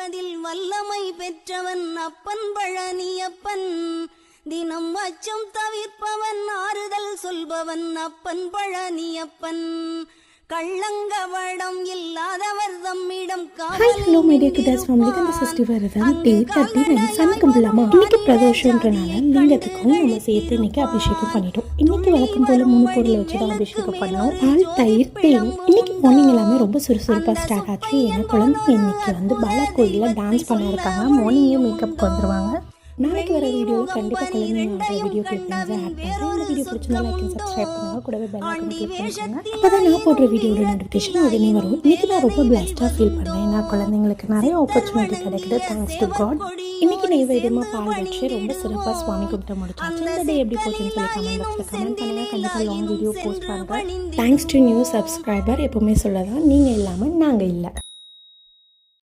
காப்பதில் வல்லமை பெற்றவன் அப்பன் பழனியப்பன். தினம் அச்சம் தவிர்ப்பவன் ஆறுதல் சொல்பவன் அப்பன் பழனியப்பன். கள்ளங்கவடம் இல்லாதவர் தம்மிடம் ஹாய் ஹலோ மைடியா கிட்டாஸ் ஃபேமிலி இந்த ஃபெஸ்டிவல் தான் டே 39 சன் கும்பலாமா. இன்னைக்கு பிரதோஷன்றனால லிங்கத்துக்கும் நம்ம சேர்த்து இன்னைக்கு அபிஷேகம் பண்ணிட்டோம். இன்னைக்கு வழக்கம் போல 3 பொருளை வச்சு தான் அபிஷேகம் பண்ணோம். பால், தயிர், தேன். இன்னைக்கு மார்னிங் எல்லாமே ரொம்ப சுறுசுறுப்பாக ஸ்டார்ட் ஆச்சு. ஏன்னா குழந்தைங்க இன்னைக்கு பாலா கோயிலில் டான்ஸ் பண்ண இருக்காங்க. மார்னிங்கே மேக்கப் வந்துருவாங்க. நாளைக்கு வர வீடியோவில் கண்டிப்பாக குழந்தைங்க வீடியோ கிளிப்பிங்ஸை ஆட் பண்ணுறேன். இந்த வீடியோ பிடிச்சிருந்தா லைக் அண்ட் சப்ஸ்கிரைப் பண்ணுங்கள். கூடவே பெல் ஐகான் கிளிக் பண்ணிக்கோங்க. அப்போ தான் நான் போடுற வீடியோட நோட்டிஃபிகேஷன் உடனே வரும். இன்றைக்கி நான் ரொம்ப பிளஸ்டாக ஃபீல் பண்ணேன். ஏன்னா குழந்தைங்களுக்கு நிறைய ஆப்பர்ச்சுனிட்டி கிடைக்குது. Thanks to God. இன்றைக்கி நெய்வேத்தியமாக பால் வச்சு ரொம்ப சிறப்பாக சுவாமி கும்பிட்டு முடிச்சாச்சு. இந்த டே எப்படி போச்சுன்னு சொல்லி கமெண்ட் பாக்ஸில் கமெண்ட் பண்ணுங்கள். கண்டிப்பாக லாங் வீடியோ போஸ்ட் பண்ணுறேன். Thanks to new subscriber. எப்போவுமே சொல்லதான் நீங்கள் இல்லாமல் நாங்கள் இல்லை.